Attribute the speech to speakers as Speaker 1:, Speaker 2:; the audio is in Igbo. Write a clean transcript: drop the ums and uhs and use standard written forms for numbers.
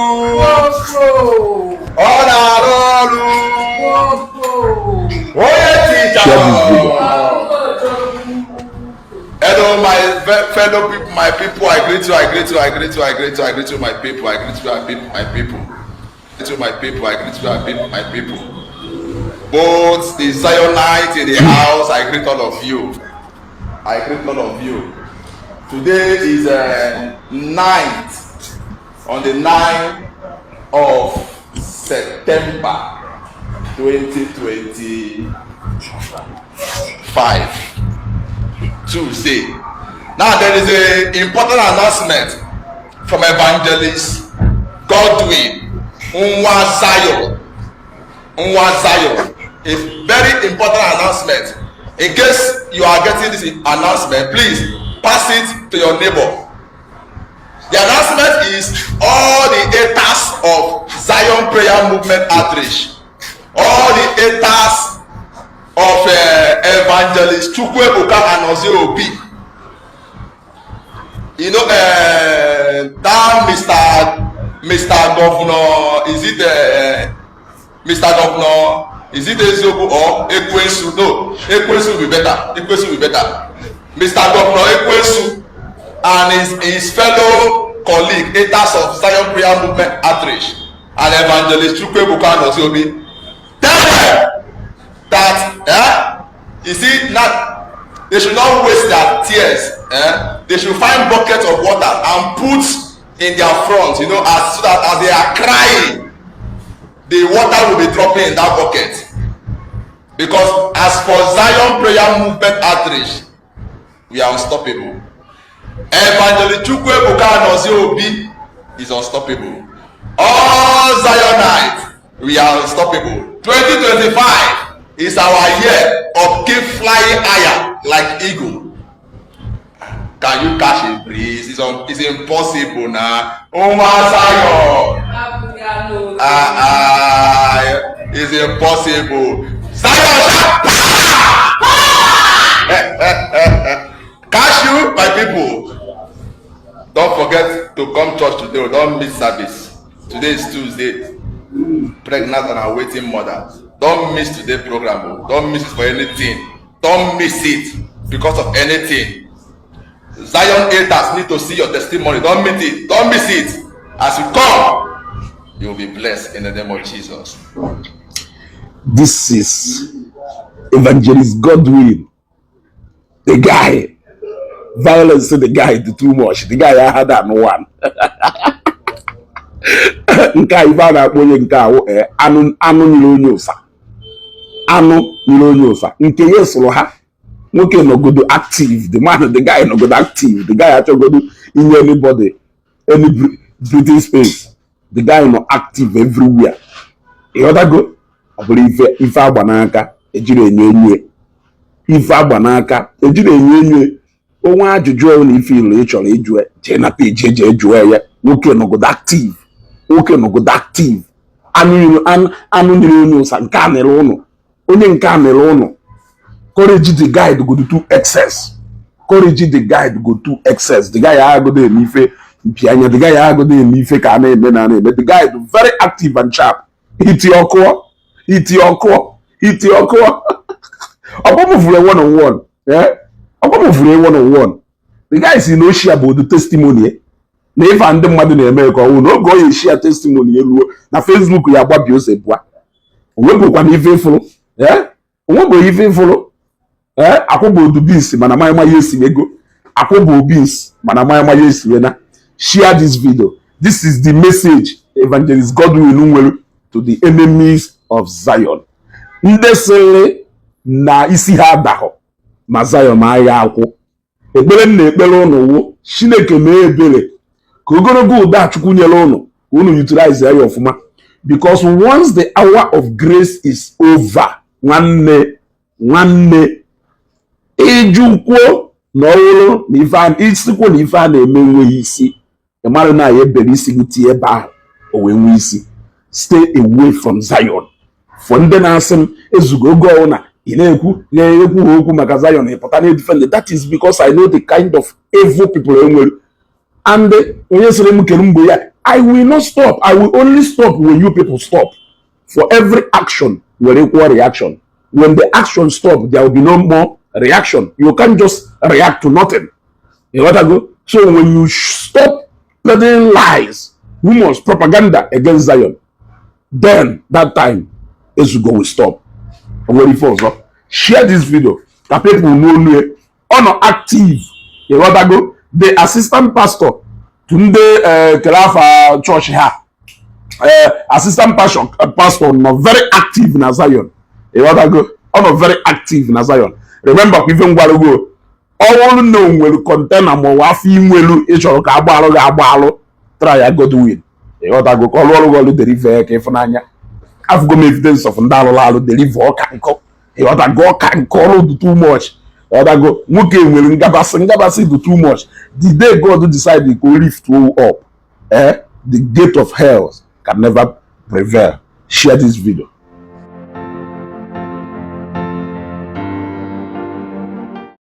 Speaker 1: Hello, my fellow people, my people. I greet you. I greet you. I greet you. I greet you. I greet you, my people. I greet you, my people. I greet you, my people. I greet you, my people. Both the Zionite in the house. I greet all of you. I greet all of you. Today is 9th, on the 9th of September 2025, Tuesday. Now there is an important announcement from Evangelist Godwin Nwazayo. A very important announcement. In case you are getting this announcement, please pass it to your neighbor. The announcement is all the haters of Zion Prayer Movement Outreach, all the haters of Evangelist Ebuka Obi. You know, that Mr. Governor, is it Mr. Governor? Is it Ezobu or Ekwensu? No, Ekwensu will be better. Ekwensu will be better. Mr. Governor Ekwensu and his fellow colleague, haters of Zion Prayer Movement Outreach and Evangelist Ebuka Obi, tell them that you see, not they should not waste their tears. They should find buckets of water and put in their front, you know, so that as they are crying, the water will be dropping in that bucket. Because as for Zion Prayer Movement Outreach, we are unstoppable. Evangelist Ebuka Obi is unstoppable. All Zionites, we are unstoppable. 2025 is our year of keep flying higher like eagle. Can you catch a breeze? It's impossible now. Oh my Zion! It's impossible. Zion! Catch you, my people. Don't forget to come church today. Don't miss service. Today is Tuesday. Pregnant and awaiting mothers. Don't miss today's program. Don't miss it for anything. Don't miss it because of anything. Zion haters need to see your testimony. Don't miss it. Don't miss it. As you come, you will be blessed in the name of Jesus.
Speaker 2: This is Evangelist Godwin. The guy. Violence to the guy do too much. The guy I had that one. Nka iba na akponye nka anu nilonyosa. Anu nilonyosa. Nke yesoro ha. Nwoke no go do active. The guy no go do active. The guy actually go do in anybody, any breathing space. The guy no active everywhere. The other go, I believe if abanaka, ejire enye. If abanaka, ejire enye. Onwa ajuju ni feel e choro ejue. Je na page ejue ya. Nwoke no go do active. Nwoke no go do active. Anu ni onyo sa nka mere uno. Onye nka mere uno. Courage the guy to go to excess. Courage the guy to go to excess. The guy I go there mife pianya. The guy I go there mife kane benane. But the guy is very active and sharp. Hit your core. Obomo vule one on one. Yeah. Obomo vule one on one. The guy is no share about the testimony. Na if and mmadụ na-eme ka ọ no go share testimony elu na Facebook ya gba biose bua. Onwebukwa na ife furu. Yeah. Onwebo ife furu. Akwụba odubis mana maya yesi ego. Akwụba obis mana maya yesi wena. Share this video. This is the message Evangelist Godwin Nwelu to the enemies of Zion. Ndesele na isi ha daho ma Zion ma ya akwụ. Ekpere na ekpere unu wo Chineke mee ebere ka ogologo ụda Chukwu nyere unu unu utilize ya ọfụma, because once the hour of grace is over, nwanne ejukwo na ọrụ na ife isikwo na ife a na-eme nweghị isi ịmara na ya ebere isi gụti ebe ahụ o wee nwee isi. Stay away from Zion. For ndị na-asị m ezugo oge ọwụna ị na-ekwu okwu maka Zion ịpụta na defend. That is because I know the kind of evil people enwere. And onye sịrị m kere mgbe ya I will not stop. I will only stop when you people stop. For every action will equal reaction. When the action stops, there will be no more reaction. You can't just react to nothing. You know what I go? So when you stop spreading lies, rumors, propaganda against Zion, then that time Ezugo will stop. Share this video that people know on active. You know what I go? The assistant pastor Tunde Kelafa church here. Assistant pastor not very active in Zion. You know what I go? Not very active in Zion. Remember, even while ago, all know will contain a more wafi welu ishoro ka agbalo try go do it. You know what I go? All deliver kefonanya. I've got evidence of ndalo deliver kanko. You know what I go? Kanko do too much. You know what I go? Muke will ngabasi do too much. The day God decide he go lift you up, the gate of hell can never prevail. Share this video.